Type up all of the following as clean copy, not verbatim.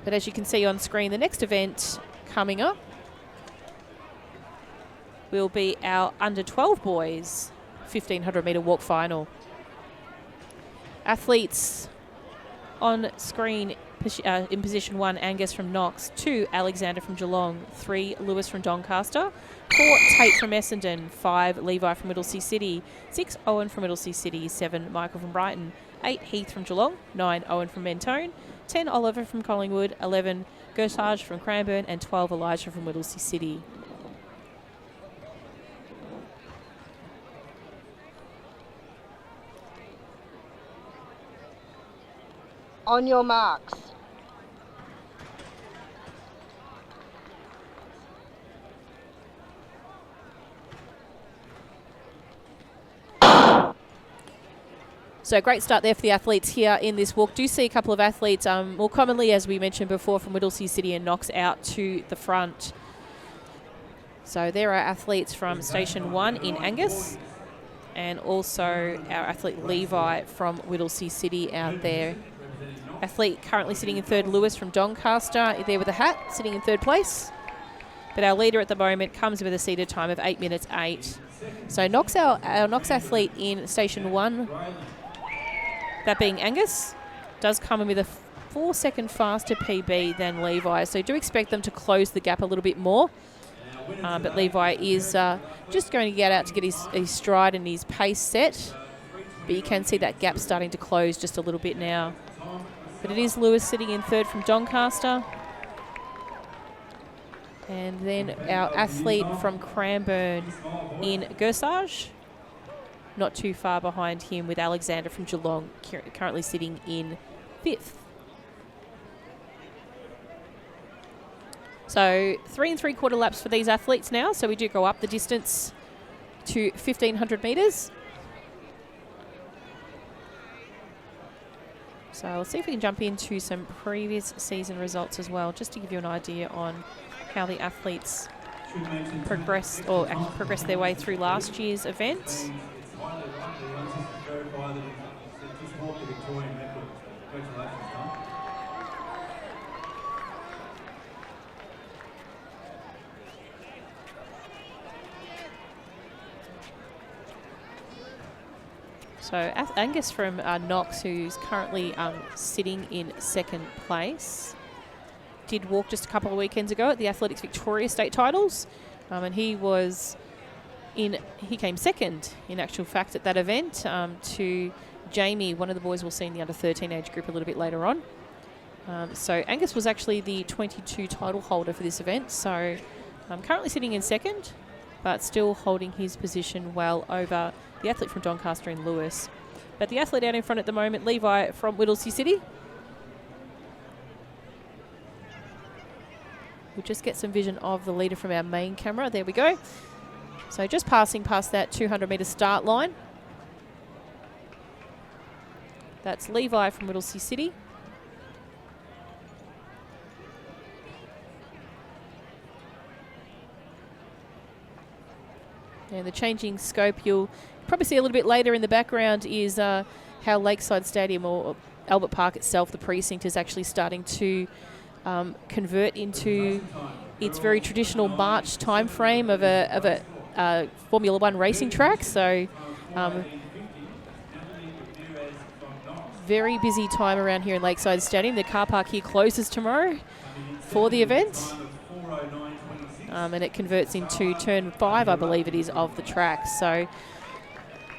But as you can see on screen, the next event coming up will be our under 12 boys 1500-metre walk final. Athletes on screen in position 1, Angus from Knox, 2, Alexander from Geelong, 3, Lewis from Doncaster, 4, Tate from Essendon, 5, Levi from Whittlesea City, 6, Owen from Whittlesea City, 7, Michael from Brighton, 8, Heath from Geelong, 9, Owen from Mentone, 10, Oliver from Collingwood, 11, Gertage from Cranbourne, and 12, Elijah from Whittlesea City. On your marks. So great start there for the athletes here in this walk. Do see a couple of athletes, more commonly, as we mentioned before, from Whittlesea City and Knox out to the front. So there are athletes from Station 1 in Angus, and also our athlete Levi from Whittlesea City out there. Athlete currently sitting in third, Lewis from Doncaster, there with a hat, sitting in third place. But our leader at the moment comes with a seated time of 8 minutes 8. So our Knox athlete in Station 1, that being Angus, does come in with a 4-second faster PB than Levi. So do expect them to close the gap a little bit more. But Levi is just going to get out to get his stride and his pace set. But you can see that gap starting to close just a little bit now. But it is Lewis sitting in third from Doncaster. And then our athlete from Cranbourne in Gertage, not too far behind him, with Alexander from Geelong currently sitting in fifth. So 3 3/4 laps for these athletes now. So we do go up the distance to 1500 metres. So let's see if we can jump into some previous season results as well, just to give you an idea on how the athletes progressed their way through last year's events. So Angus from Knox, who's currently sitting in second place, did walk just a couple of weekends ago at the Athletics Victoria State Titles, and he came second in actual fact at that event to Jamie, one of the boys we'll see in the under 13 age group a little bit later on. So Angus was actually the 22 title holder for this event, so currently sitting in second, but still holding his position well over the athlete from Doncaster and Lewis. But the athlete out in front at the moment, Levi from Whittlesea City. We'll just get some vision of the leader from our main camera. There we go. So just passing past that 200-metre start line. That's Levi from Whittlesea City. And the changing scope you'll probably see a little bit later in the background is how Lakeside Stadium, or Albert Park itself, the precinct, is actually starting to convert into its very traditional March time frame of a Formula One racing track. So very busy time around here in Lakeside Stadium. The car park here closes tomorrow for the event. And it converts into turn 5, I believe it is, of the track. So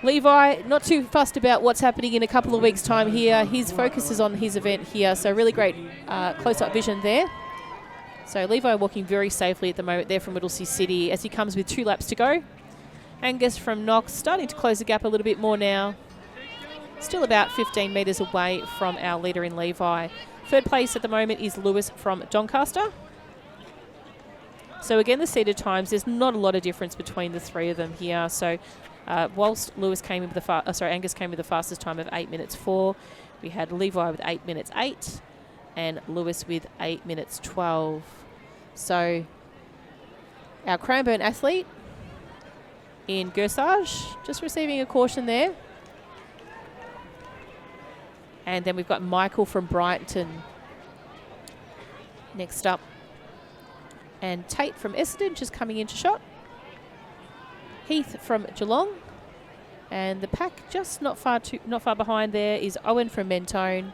Levi, not too fussed about what's happening in a couple of weeks' time here. His focus is on his event here, so really great close-up vision there. So Levi walking very safely at the moment there from Whittlesea City as he comes with 2 laps to go. Angus from Knox starting to close the gap a little bit more now. Still about 15 metres away from our leader in Levi. Third place at the moment is Lewis from Doncaster. So again, the seated times, there's not a lot of difference between the three of them here. So whilst Angus came with the fastest time of 8 minutes 4, we had Levi with 8 minutes 8 and Lewis with 8 minutes 12. So our Cranbourne athlete in Gertage just receiving a caution there. And then we've got Michael from Brighton Next up, and Tate from Essendon just coming into shot. Heath from Geelong, and the pack just not far behind there is Owen from Mentone.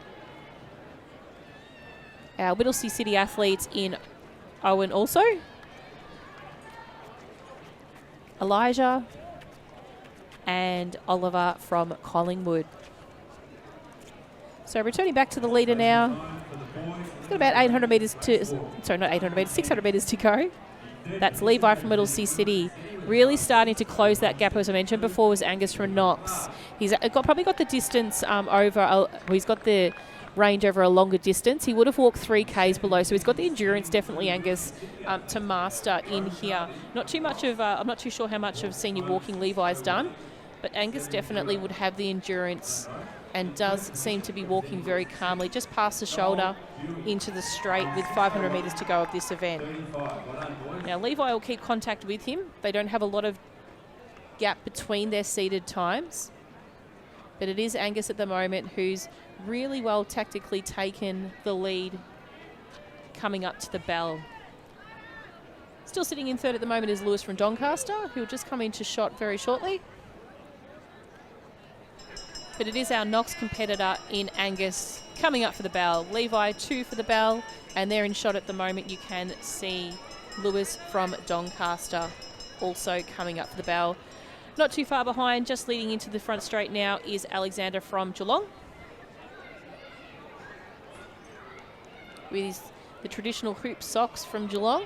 Our Whittlesea City athletes in Owen also. Elijah and Oliver from Collingwood. So returning back to the leader now. He's got about 800 metres to, sorry, not 800 metres, 600 metres to go. That's Levi from Whittlesea City. Really starting to close that gap, as I mentioned before, was Angus from Knox. He's probably got the distance he's got the range over a longer distance. He would have walked 3Ks below, so he's got the endurance, definitely, Angus, to master in here. Not too much of, I'm not too sure how much of senior walking Levi's done, but Angus definitely would have the endurance and does seem to be walking very calmly, just past the shoulder into the straight with 500 metres to go of this event. Now, Levi will keep contact with him. They don't have a lot of gap between their seated times, but it is Angus at the moment who's really well tactically taken the lead coming up to the bell. Still sitting in third at the moment is Lewis from Doncaster, who will just come into shot very shortly. But it is our Knox competitor in Angus coming up for the bell. Levi 2 for the bell, and they're in shot at the moment. You can see Lewis from Doncaster also coming up for the bell. Not too far behind, just leading into the front straight now is Alexander from Geelong, with the traditional hoop socks from Geelong.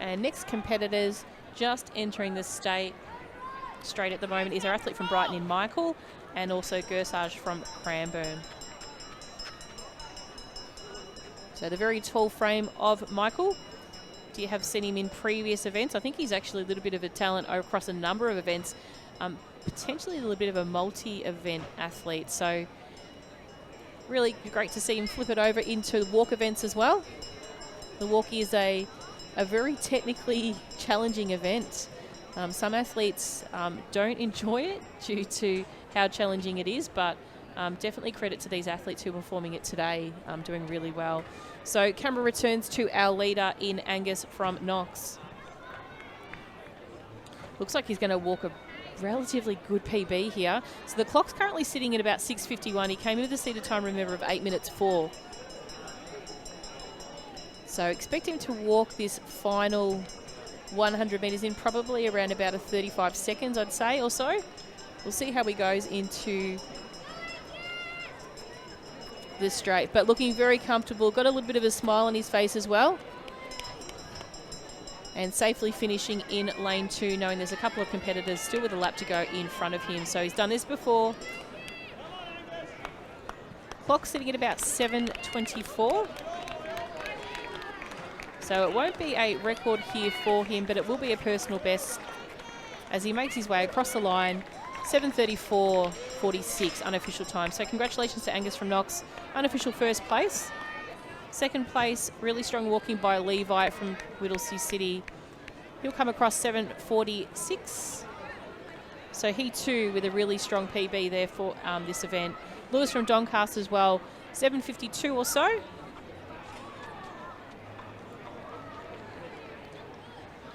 And next competitors just entering the straight at the moment is our athlete from Brighton in Michael, and also Gersage from Cranbourne. So the very tall frame of Michael. Do you have seen him in previous events? I think he's actually a little bit of a talent across a number of events, potentially a little bit of a multi-event athlete. So really great to see him flip it over into walk events as well. The walk is a very technically challenging event. Some athletes don't enjoy it due to how challenging it is, but definitely credit to these athletes who are performing it today, doing really well. So camera returns to our leader in Angus from Knox. Looks like he's going to walk a relatively good PB here. So the clock's currently sitting at about 6:51. He came in with a seated time, remember, of 8 minutes 4. So expect him to walk this final 100 metres in probably around about a 35 seconds, I'd say, or so. We'll see how he goes into this straight, but looking very comfortable. Got a little bit of a smile on his face as well. And safely finishing in lane 2, knowing there's a couple of competitors still with a lap to go in front of him. So he's done this before. Clock sitting at about 7:24. So it won't be a record here for him, but it will be a personal best as he makes his way across the line. 7:34.46 unofficial time. So congratulations to Angus from Knox, unofficial first place. Second place, really strong walking by Levi from Whittlesea City. He'll come across 7:46. So he too with a really strong PB there for this event. Lewis from Doncaster as well, 7:52 or so.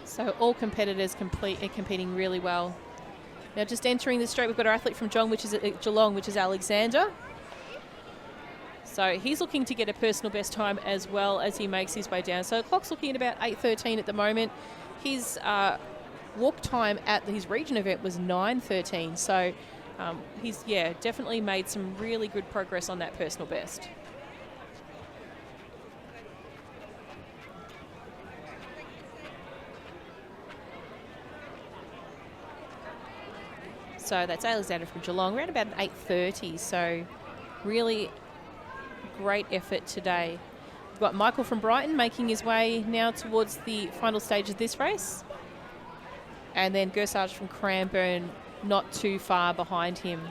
So all competitors competing really well. Now just entering the straight, we've got our athlete from Geelong, which is Alexander. So he's looking to get a personal best time as well as he makes his way down. So the clock's looking at about 8:13 at the moment. His walk time at his region event was 9:13. So he's, definitely made some really good progress on that personal best. So that's Alexander from Geelong, around about 8:30. So really great effort today. We've got Michael from Brighton making his way now towards the final stage of this race. And then Gersage from Cranbourne not too far behind him.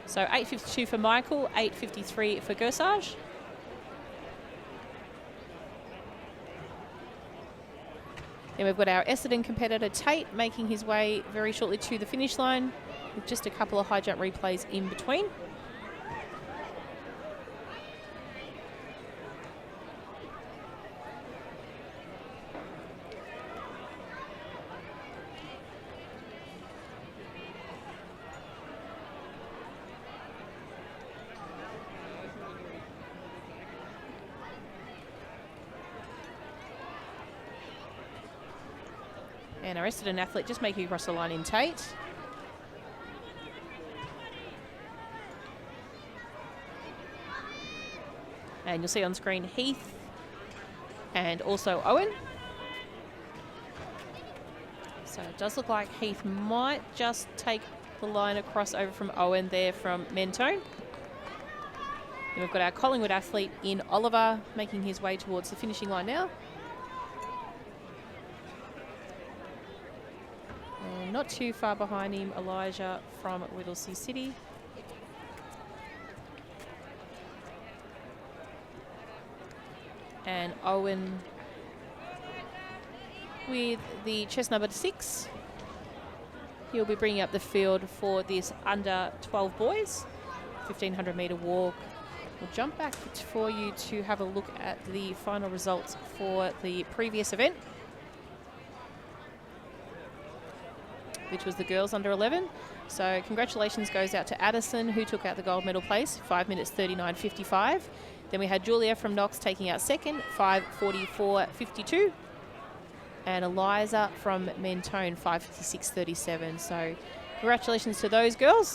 So 8:52 for Michael, 8:53 for Gersage. Then we've got our Essendon competitor Tate making his way very shortly to the finish line with just a couple of high jump replays in between. And arrested an athlete just making across the line in Tate. And you'll see on screen Heath and also Owen. So it does look like Heath might just take the line across over from Owen there from Mentone. And we've got our Collingwood athlete in Oliver making his way towards the finishing line now. And not too far behind him, Elijah from Whittlesea City. And Owen with the chest number 6. He'll be bringing up the field for this under 12 boys 1500-metre walk. We'll jump back for you to have a look at the final results for the previous event, which was the girls under 11. So congratulations goes out to Addison, who took out the gold medal place, 5 minutes 39.55. Then we had Julia from Knox taking out second, 5:44.52. And Eliza from Mentone, 5:56.37. So congratulations to those girls.